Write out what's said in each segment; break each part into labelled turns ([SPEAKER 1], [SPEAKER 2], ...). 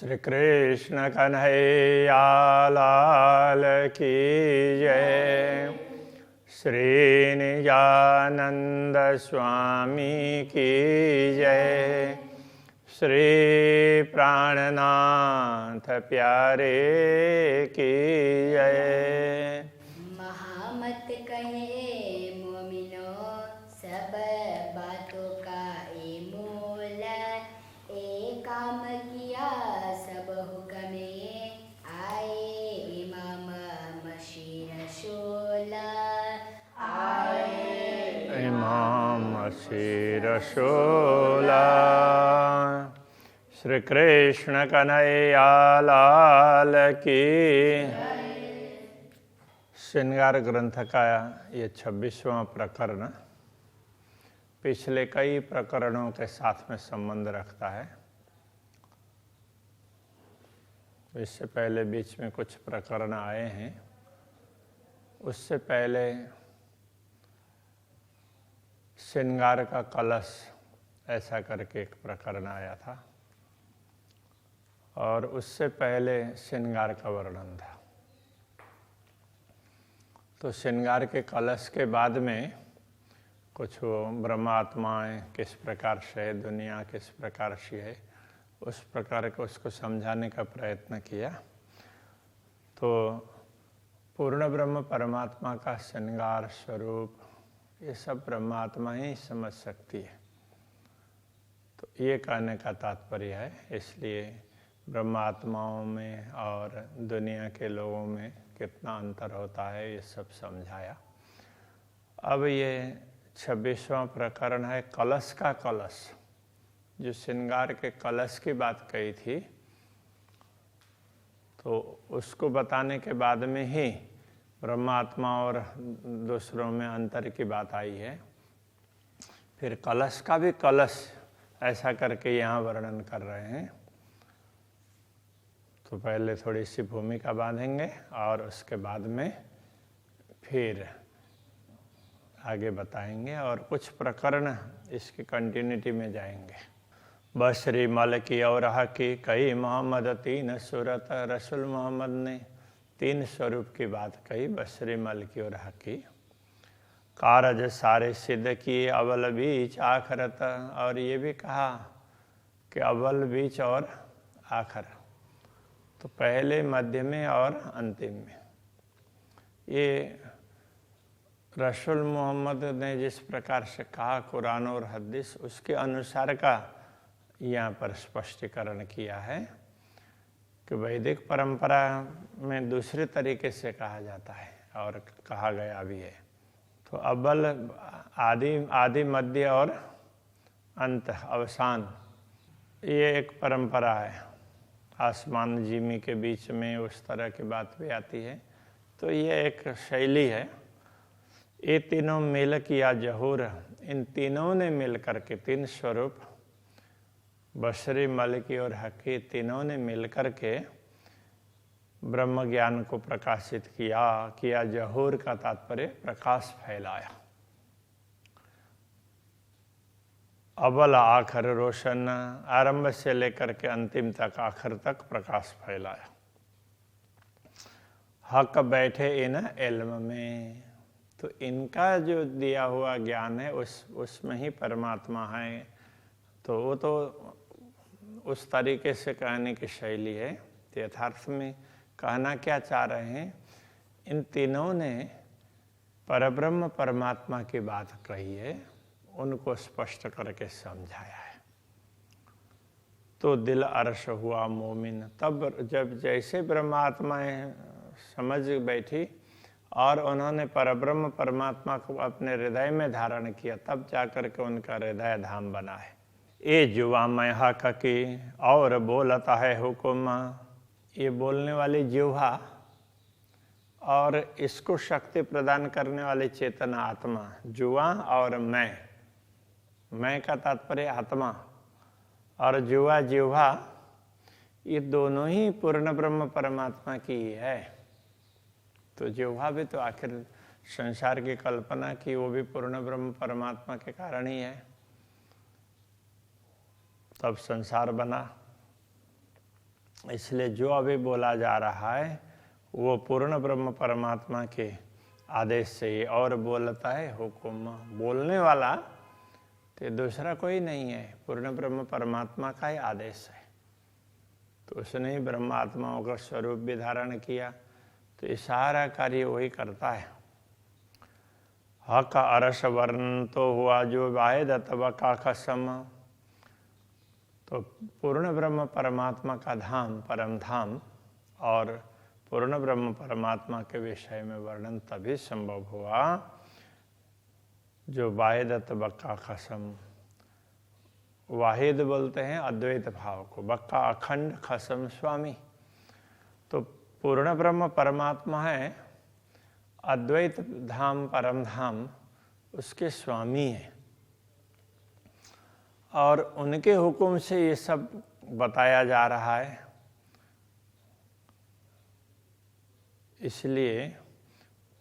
[SPEAKER 1] श्री कृष्ण कन्हैया लाल की जय। श्री निजानंद स्वामी की जय। श्री प्राणनाथ प्यारे की जय।
[SPEAKER 2] महामत कहे मोमिनो सब बातों का ये मूल, एक काम किया सब हुक्मे आए इमाम मशीह रसूल आए
[SPEAKER 1] इमाम मसीह रसूल। श्री कृष्ण कन्हैया लाल की। श्रृंगार ग्रंथ का ये 26वां प्रकरण पिछले कई प्रकरणों के साथ में संबंध रखता है। इससे पहले बीच में कुछ प्रकरण आए हैं। उससे पहले श्रृंगार का कलश ऐसा करके एक प्रकरण आया था, और उससे पहले श्रृंगार का वर्णन था। तो श्रृंगार के कलश के बाद में कुछ वो ब्रह्मात्माएँ किस प्रकार से है, दुनिया किस प्रकार से है, उस प्रकार को उसको समझाने का प्रयत्न किया। तो पूर्ण ब्रह्म परमात्मा का श्रृंगार स्वरूप ये सब ब्रह्मात्मा ही समझ सकती है। तो ये कहने का तात्पर्य है। इसलिए ब्रह्मात्माओं में और दुनिया के लोगों में कितना अंतर होता है ये सब समझाया। अब ये 26वां प्रकरण है कलश का कलश। जो श्रृंगार के कलश की बात कही थी, तो उसको बताने के बाद में ही ब्रह्मात्मा और दूसरों में अंतर की बात आई है। फिर कलश का भी कलश ऐसा करके यहाँ वर्णन कर रहे हैं। तो पहले थोड़ी सी भूमिका बांधेंगे और उसके बाद में फिर आगे बताएंगे और कुछ प्रकरण इसकी कंटिन्यूटी में जाएंगे। बशरी मल की और की कही मोहम्मद तीन सूरत। रसूल मोहम्मद ने 3 स्वरूप की बात कही। बशरी मल की और की कारज सारे सिद्ध किए अव्वल बीच आखरत। और ये भी कहा कि अव्वल बीच और आखिर, तो पहले मध्य में और अंतिम में। ये रसूल मोहम्मद ने जिस प्रकार से कहा कुरान और हदीस, उसके अनुसार का यहाँ पर स्पष्टीकरण किया है कि वैदिक परंपरा में दूसरे तरीके से कहा जाता है और कहा गया भी है। तो अव्वल आदि मध्य और अंत अवसान, ये एक परंपरा है। आसमान जिमी के बीच में उस तरह की बात भी आती है। तो ये एक शैली है। ये तीनों मिल किया जहूर, इन तीनों ने मिल करके 3 स्वरूप बशरी मलकी और हकी तीनों ने मिल करके ब्रह्म ज्ञान को प्रकाशित किया। जहूर का तात्पर्य प्रकाश फैलाया। अव्वल आखिर रोशन, आरंभ से लेकर के अंतिम तक आखिर तक प्रकाश फैलाया। हक बैठे इन इल्म में, तो इनका जो दिया हुआ ज्ञान है उसमें ही परमात्मा है। तो वो तो उस तरीके से कहने की शैली है। यथार्थ में कहना क्या चाह रहे हैं, इन तीनों ने परब्रह्म परमात्मा की बात कही है, उनको स्पष्ट करके समझाया है। तो दिल अर्श हुआ मोमिन। तब जब जैसे ब्रह्मात्माएं समझ बैठी और उन्होंने परब्रह्म परमात्मा को अपने हृदय में धारण किया, तब जाकर के उनका हृदय धाम बना है। ये जुआ मैं हक की और बोलता है हुकुम। ये बोलने वाली जिह्वा और इसको शक्ति प्रदान करने वाली चेतना आत्मा, जुआ और मैं का तात्पर्य आत्मा और जुआ जिह्वा, ये दोनों ही पूर्ण ब्रह्म परमात्मा की ही है। तो जिह्वा भी तो आखिर संसार की कल्पना की, वो भी पूर्ण ब्रह्म परमात्मा के कारण ही है। तब संसार बना। इसलिए जो अभी बोला जा रहा है वो पूर्ण ब्रह्म परमात्मा के आदेश से ही और बोलता है हुक्म। बोलने वाला तो दूसरा कोई नहीं है, पूर्ण ब्रह्म परमात्मा का ही आदेश है। तो उसने ही ब्रह्मात्माओं का स्वरूप भी धारण किया, तो ये सारा कार्य वही करता है। हक अरस वर्ण तो हुआ जो वाहिद अथवा का कसम। तो पूर्ण ब्रह्म परमात्मा का धाम परम धाम और पूर्ण ब्रह्म परमात्मा के विषय में वर्णन तभी संभव हुआ जो वाहिद बक्का खसम। वाहिद बोलते हैं अद्वैत भाव को, बक्का अखंड, खसम स्वामी। तो पूर्ण ब्रह्म परमात्मा है, अद्वैत धाम परम धाम उसके स्वामी है, और उनके हुक्म से ये सब बताया जा रहा है। इसलिए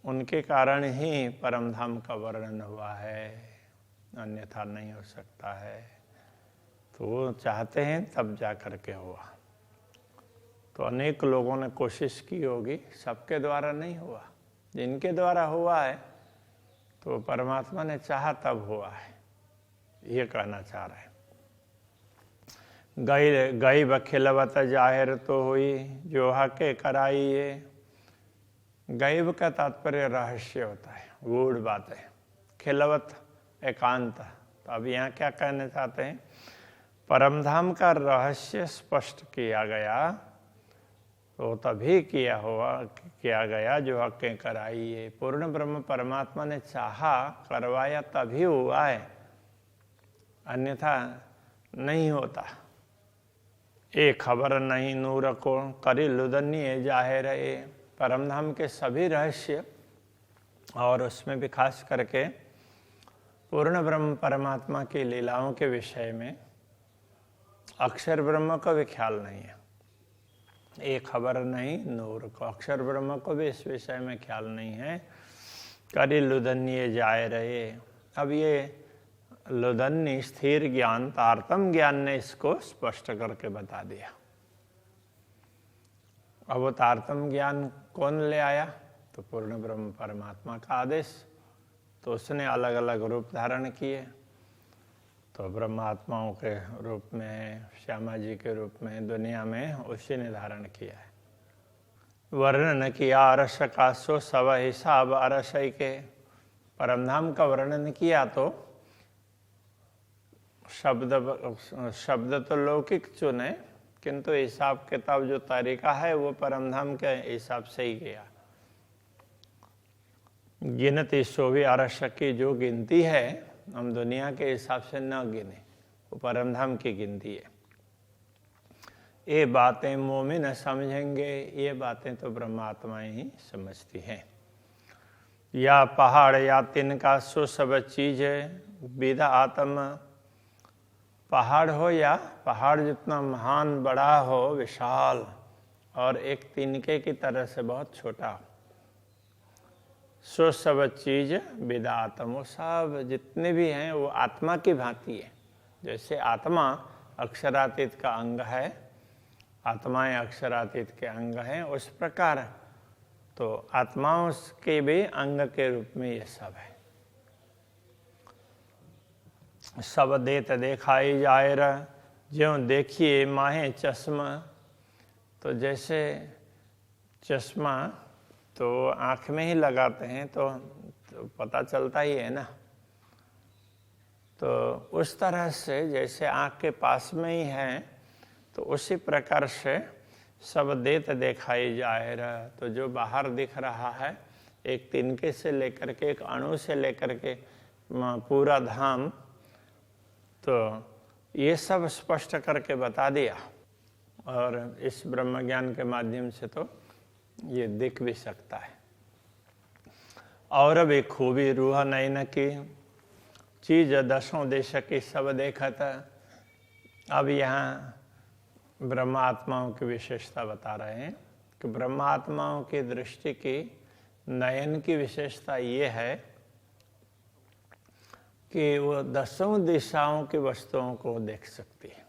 [SPEAKER 1] उनके कारण ही परम धाम का वर्णन हुआ है, अन्यथा नहीं हो सकता है। तो वो चाहते हैं तब जा करके हुआ। तो अनेक लोगों ने कोशिश की होगी, सबके द्वारा नहीं हुआ। जिनके द्वारा हुआ है तो परमात्मा ने चाहा तब हुआ है, ये कहना चाह रहे हैं। गई बखिलवत जाहिर तो हुई जो हके कराई ये। गैब का तात्पर्य रहस्य होता है, गूढ़ बात है। खिलवत एकांत। तो अब यहाँ क्या कहना चाहते हैं, परमधाम का रहस्य स्पष्ट किया गया तो तभी किया गया जो हकें कराई है। पूर्ण ब्रह्म परमात्मा ने चाहा, करवाया तभी हुआ है, अन्यथा नहीं होता। एक खबर नहीं नूर को करी लुदन्नी जाहिर है। परमधाम के सभी रहस्य और उसमें भी खास करके पूर्ण ब्रह्म परमात्मा की लीलाओं के विषय में अक्षर ब्रह्म को भी ख्याल नहीं है। एक खबर नहीं नूर को, अक्षर ब्रह्म को भी इस विषय में ख्याल नहीं है। करी लुदन्नी जाए रहे। अब ये लुदन्नी स्थिर ज्ञान, तारतम ज्ञान ने इसको स्पष्ट करके बता दिया। अब वो तारतम ज्ञान कौन ले आया, तो पूर्ण ब्रह्म परमात्मा का आदेश। तो उसने अलग अलग रूप धारण किए। तो ब्रह्मात्माओं के रूप में, श्यामा जी के रूप में दुनिया में उसी ने धारण किया है। वर्णन किया अरस का सो सब हिसाब अरसई के। परमधाम का वर्णन किया तो शब्द तो लौकिक चुने, किंतु हिसाब किताब जो तरीका है वो परमधाम के हिसाब से ही गया। गिनती सो भी अरस की जो गिनती है हम दुनिया के हिसाब से न गिने, वो परमधाम की गिनती है। ये बातें मोमिन समझेंगे, ये बातें तो ब्रह्मात्माएं ही समझती हैं। या पहाड़ या तिनका सो सब चीज विदा आत्मा। पहाड़ हो या पहाड़ जितना महान बड़ा हो, विशाल, और एक तिनके की तरह से बहुत छोटा हो, सो सब चीज विदा आत्मा। वो सब जितने भी हैं वो आत्मा की भांति है। जैसे आत्मा अक्षरातीत का अंग है, आत्माएं अक्षरातीत के अंग हैं, उस प्रकार तो आत्माओं के भी अंग के रूप में ये सब है। सब देत देखाई जाए ज्यों देखिए माहे चश्मा। तो जैसे चश्मा तो आँख में ही लगाते हैं तो पता चलता ही है ना। तो उस तरह से जैसे आँख के पास में ही है, तो उसी प्रकार से सब देत देखाई जाए। तो जो बाहर दिख रहा है, एक तिनके से लेकर के, एक अणु से लेकर के पूरा धाम, तो ये सब स्पष्ट करके बता दिया। और इस ब्रह्म ज्ञान के माध्यम से तो ये दिख भी सकता है। और भी खूबी रूह नैन की चीज दसों देश की सब देखत। अब यहाँ ब्रह्मात्माओं की विशेषता बता रहे हैं कि ब्रह्मात्माओं की दृष्टि की नयन की विशेषता ये है कि वो दसों दिशाओं की वस्तुओं को देख सकती है।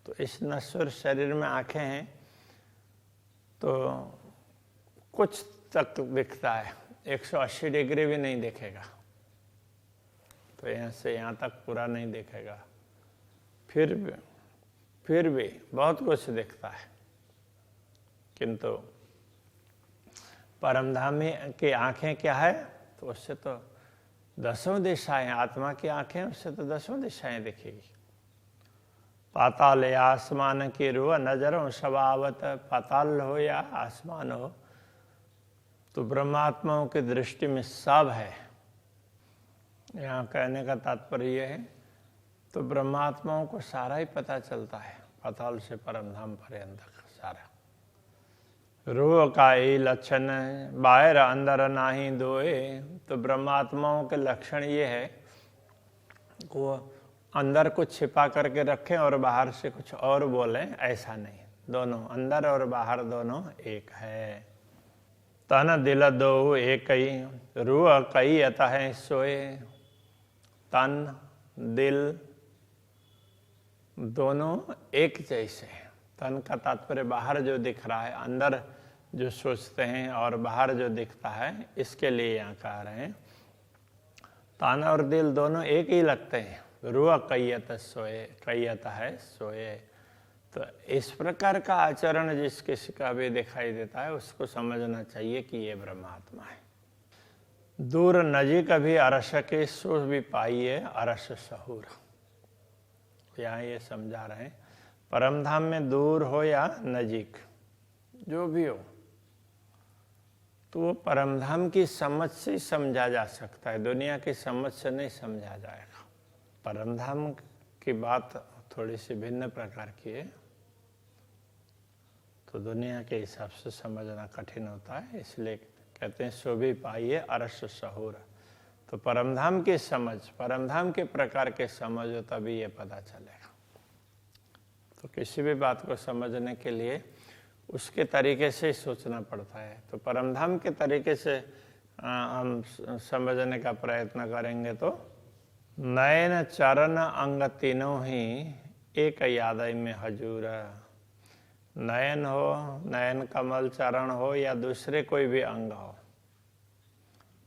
[SPEAKER 1] तो इस नश्वर शरीर में आंखें हैं तो कुछ तक दिखता है, 180 डिग्री भी नहीं देखेगा, तो यहाँ से यहाँ तक पूरा नहीं देखेगा। फिर भी बहुत कुछ दिखता है, किंतु परमधाम की आंखें क्या है, तो उससे तो 10 दिशाएं, आत्मा की आंखें उससे तो 10 दिशाएं दिखेगी। पाताल या आसमान की रूह नजरों स्वभावत, पाताल हो या आसमान हो, तो ब्रह्मात्माओं की दृष्टि में सब है। यहाँ कहने का तात्पर्य यह है, तो ब्रह्मात्माओं को सारा ही पता चलता है, पाताल से परमधाम पर्यंत सारा। रूह का ही लक्षण बाहर अंदर नाही दोए, तो ब्रह्मात्माओं के लक्षण ये है वो अंदर कुछ छिपा करके रखें और बाहर से कुछ और बोलें, ऐसा नहीं, दोनों अंदर और बाहर दोनों एक है। तन दिल दो एक ही, रूह कई अतः सोए। तन दिल दोनों एक जैसे हैं। तन का तात्पर्य बाहर जो दिख रहा है, अंदर जो सोचते हैं और बाहर जो दिखता है, इसके लिए यहाँ कह रहे हैं तन और दिल दोनों एक ही लगते हैं। रूह कैयत सोए, कैयत है सोए। तो इस प्रकार का आचरण जिस किसी का भी दिखाई देता है उसको समझना चाहिए कि ये ब्रह्मात्मा है। दूर नजीक भी अरस के सो भी पाइए अरस सहूर। यहाँ ये समझा रहे हैं परमधाम में दूर हो या नजीक जो भी हो, तो वो परमधाम की समझ से समझा जा सकता है, दुनिया की समझ से नहीं समझा जाएगा। परमधाम की बात थोड़ी सी भिन्न प्रकार की है, तो दुनिया के हिसाब से समझना कठिन होता है, इसलिए कहते हैं सो भी पाइए अरस सहूर। तो परमधाम की समझ, परमधाम के प्रकार के समझ हो तभी ये पता चलेगा। तो किसी भी बात को समझने के लिए उसके तरीके से सोचना पड़ता है। तो परमधाम के तरीके से हम समझने का प्रयत्न करेंगे तो नयन चरण अंग तीनों ही एक यादय में हजूर। नयन हो, नयन कमल चरण हो या दूसरे कोई भी अंग हो,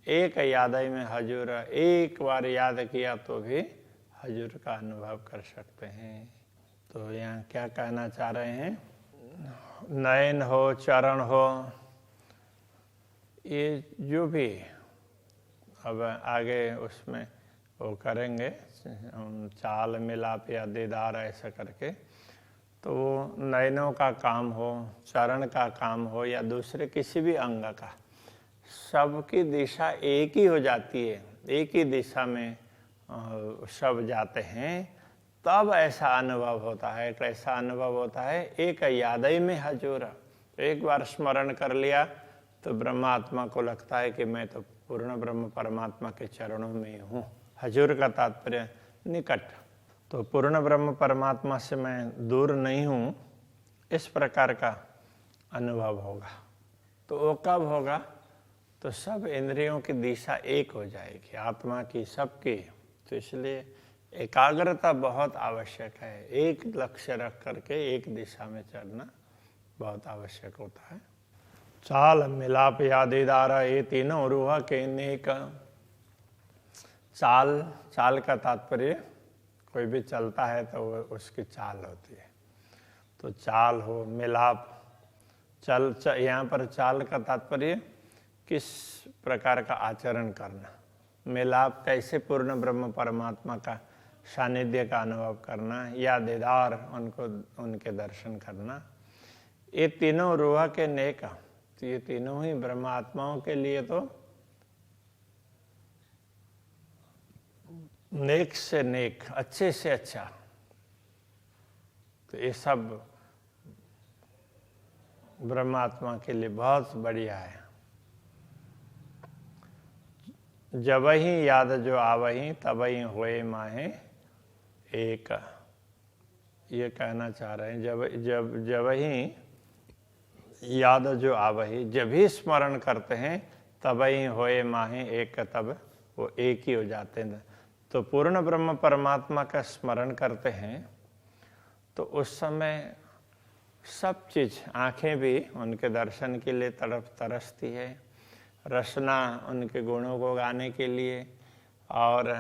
[SPEAKER 1] एक यादय में हजूर, एक बार याद किया तो भी हजूर का अनुभव कर सकते हैं। तो यहाँ क्या कहना चाह रहे हैं, नयन हो, चरण हो, ये जो भी अब आगे उसमें वो करेंगे चाल मिलाप या दीदार ऐसा करके, तो वो नयनों का काम हो, चरण का काम हो या दूसरे किसी भी अंग का, सबकी दिशा एक ही हो जाती है, एक ही दिशा में सब जाते हैं, तब ऐसा अनुभव होता है। कैसा अनुभव होता है, एक यादय में हजूर। एक बार स्मरण कर लिया तो ब्रह्मात्मा को लगता है कि मैं तो पूर्ण ब्रह्म परमात्मा के चरणों में हूँ। हजूर का तात्पर्य निकट, तो पूर्ण ब्रह्म परमात्मा से मैं दूर नहीं हूँ, इस प्रकार का अनुभव होगा। तो वो कब होगा, तो सब इंद्रियों की दिशा एक हो जाएगी, आत्मा की, सबकी। तो इसलिए एकाग्रता बहुत आवश्यक है, एक लक्ष्य रख करके एक दिशा में चलना बहुत आवश्यक होता है। चाल मिलाप या दीदार ये तीनों रूह के नेक। चाल का तात्पर्य कोई भी चलता है तो वो उसकी चाल होती है। तो चाल हो, मिलाप, यहाँ पर चाल का तात्पर्य किस प्रकार का आचरण करना, मिलाप कैसे पूर्ण ब्रह्म परमात्मा का सानिध्य का अनुभव करना, या दीदार उनको, उनके दर्शन करना। ये तीनों रूह के नेक, तो ये तीनों ही ब्रह्मात्माओं के लिए तो नेक से नेक, अच्छे से अच्छा। तो ये सब ब्रह्मात्मा के लिए बहुत बढ़िया है। जब ही याद जो आवही तबही होए माहे एक, ये कहना चाह रहे हैं। जब ही याद जो आवही, जब ही स्मरण करते हैं तबही होए माहे एक, तब वो एक ही हो जाते हैं। तो पूर्ण ब्रह्म परमात्मा का स्मरण करते हैं तो उस समय सब चीज़, आँखें भी उनके दर्शन के लिए तरसती है, रसना उनके गुणों को गाने के लिए, और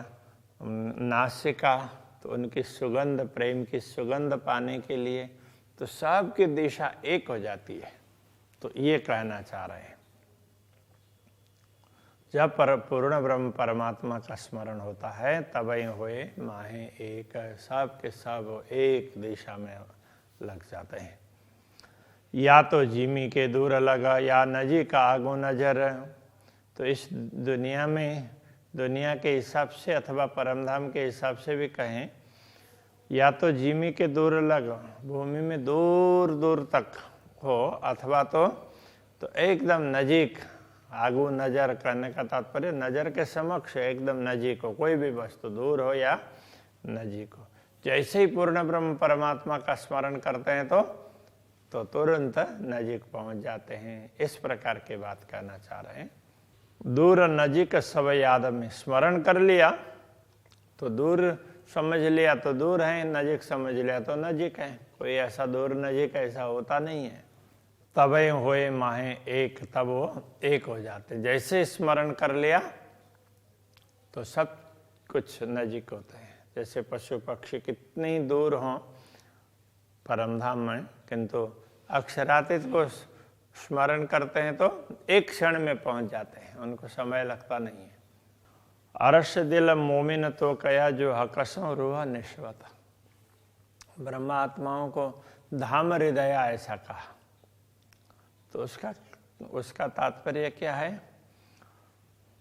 [SPEAKER 1] नासिका तो उनकी सुगंध, प्रेम की सुगंध पाने के लिए, तो सबकी दिशा एक हो जाती है। तो ये कहना चाह रहे हैं, जब पूर्ण ब्रह्म परमात्मा का स्मरण होता है तभी हुए माहे एक, सब के सब एक दिशा में लग जाते हैं। या तो जिमी के दूर लगा या नजीक आगो नजर। तो इस दुनिया में, दुनिया के हिसाब से अथवा परमधाम के हिसाब से भी कहें, या तो जिमी के दूर लग, भूमि में दूर दूर तक हो, अथवा तो एकदम नजीक, आगू नजर करने का तात्पर्य नजर के समक्ष एकदम नजीक हो, कोई भी वस्तु दूर हो या नजीक हो। जैसे ही पूर्ण ब्रह्म परमात्मा का स्मरण करते हैं तो तुरंत नजीक पहुंच जाते हैं। इस प्रकार की बात कहना चाह रहे हैं। दूर नजीक सब याद में, स्मरण कर लिया तो दूर समझ लिया तो दूर है, नजीक समझ लिया तो नजीक है। कोई ऐसा दूर नजीक ऐसा होता नहीं है। तबे होए माहे एक, तब वो एक हो जाते। जैसे स्मरण कर लिया तो सब कुछ नजीक होते हैं। जैसे पशु पक्षी कितनी दूर हों परमधाम में, किंतु अक्षरातीत को स्मरण करते हैं तो एक क्षण में पहुंच जाते हैं, उनको समय लगता नहीं है। अरश दिल मोमिन तो कया जो हकसों रूह निश्वत। ब्रह्मात्माओं को धाम हृदय ऐसा कहा, तो उसका तात्पर्य क्या है?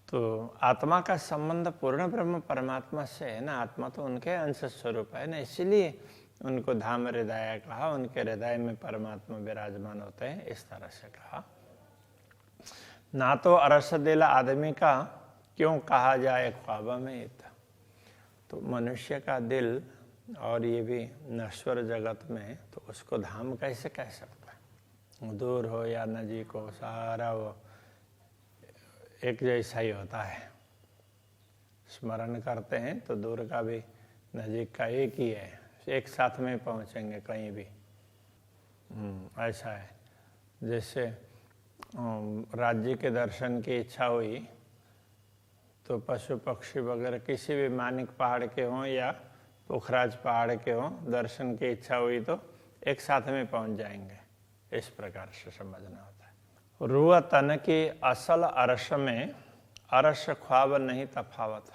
[SPEAKER 1] तो आत्मा का संबंध पूर्ण ब्रह्म परमात्मा से है ना, आत्मा तो उनके अंश स्वरूप है ना, इसीलिए उनको धाम हृदय कहा। उनके हृदय में परमात्मा विराजमान होते हैं, इस तरह से कहा। ना तो अरस दिल आदमी का क्यों कहा जाए ख्वाब में, तो मनुष्य का दिल और ये भी नश्वर जगत में, तो उसको धाम कैसे कह सकता है? दूर हो या नजीक हो, सारा वो एक जैसा ही होता है। स्मरण करते हैं तो दूर का भी नजीक का एक ही है, एक साथ में पहुंचेंगे कहीं भी। ऐसा है। जैसे राज्य के दर्शन की इच्छा हुई तो पशु पक्षी वगैरह किसी भी मानिक पहाड़ के हों या पुखराज पहाड़ के हों, दर्शन की इच्छा हुई तो एक साथ में पहुंच जाएंगे। इस प्रकार से समझना होता है। रूह तन की असल अरश में अरश ख्वाब नहीं तफावत।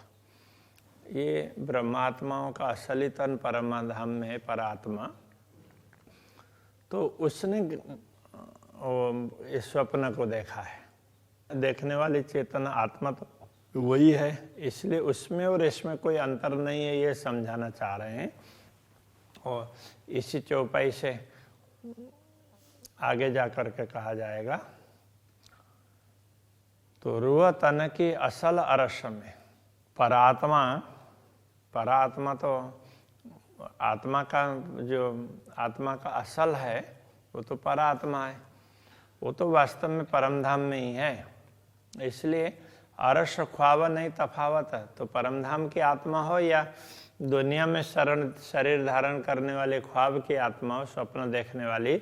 [SPEAKER 1] ये ब्रह्मात्माओं का असली तन परमाधाम में है, परात्मा। तो उसने इस स्वप्न को देखा है। देखने वाली चेतना आत्मा तो वही है, इसलिए उसमें और इसमें कोई अंतर नहीं है, ये समझाना चाह रहे हैं। और इसी चौपाई से आगे जा कर के कहा जाएगा। तो रूह तन की असल अरश में परात्मा तो आत्मा का जो आत्मा का असल है वो तो परात्मा है, वो तो वास्तव में परमधाम में ही है। इसलिए अरश ख्वाब नहीं तफावत है। तो परमधाम की आत्मा हो या दुनिया में शरीर धारण करने वाले ख्वाब की आत्मा हो, स्वप्न देखने वाली,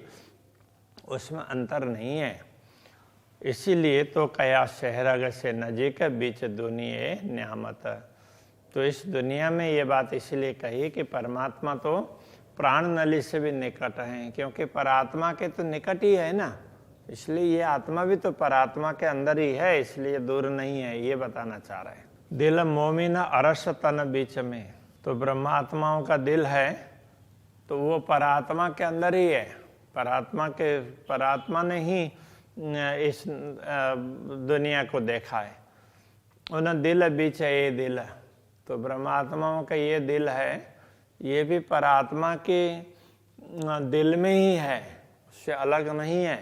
[SPEAKER 1] उसमें अंतर नहीं है। इसीलिए तो कया शहरग से नजीक बीच दुनिया न्यामत। तो इस दुनिया में ये बात इसलिए कही कि परमात्मा तो प्राण नली से भी निकट है, क्योंकि परात्मा के तो निकट ही है ना, इसलिए ये आत्मा भी तो परात्मा के अंदर ही है, इसलिए दूर नहीं है, ये बताना चाह रहे हैं। दिल मोमिन अरस तन बीच में, तो ब्रह्मात्माओं का दिल है तो वो परात्मा के अंदर ही है। परात्मा ने ही इस दुनिया को देखा है। उन दिल बीच है ये दिल, तो ब्रह्मात्माओं का ये दिल है, ये भी परात्मा के दिल में ही है, उससे अलग नहीं है।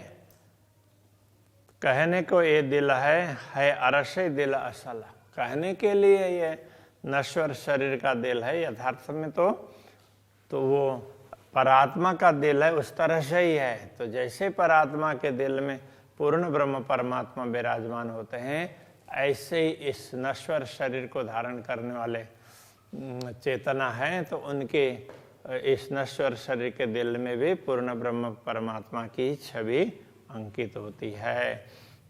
[SPEAKER 1] कहने को ये दिल है अरश दिल असल। कहने के लिए ये नश्वर शरीर का दिल है, यथार्थ में तो वो परात्मा का दिल है, उस तरह से ही है। तो जैसे परात्मा के दिल में पूर्ण ब्रह्म परमात्मा विराजमान होते हैं, ऐसे ही इस नश्वर शरीर को धारण करने वाले चेतना है, तो उनके इस नश्वर शरीर के दिल में भी पूर्ण ब्रह्म परमात्मा की छवि अंकित होती है।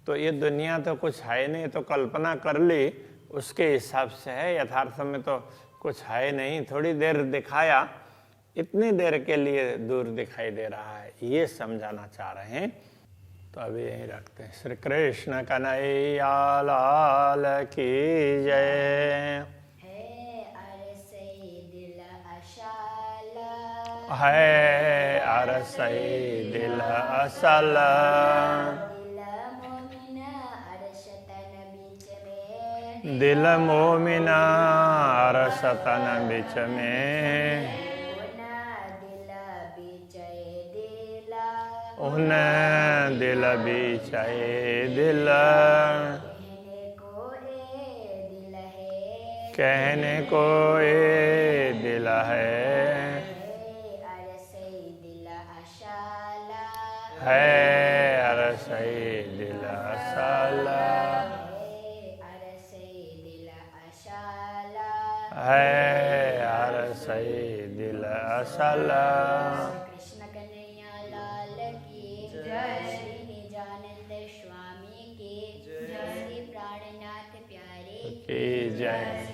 [SPEAKER 1] तो ये दुनिया तो कुछ है नहीं, तो कल्पना कर ली उसके हिसाब से है, यथार्थ में तो कुछ है नहीं। थोड़ी देर दिखाया, इतनी देर के लिए दूर दिखाई दे रहा है, ये समझाना चाह रहे हैं। तो अभी यहीं रखते हैं। श्री कृष्ण कन्हैया लाल की जय। है अरसई दिल असल, दिल मोमिना अरसतन बिच में, उन दिल बिचाए दिल, कहने को ए दिल है अरसई दिल असाला, है अरसई दिल असाला।
[SPEAKER 2] कृष्ण कन्हैया लाल की जय। श्री निजानंद स्वामी की जय। श्री प्राणनाथ प्यारे
[SPEAKER 1] की जय।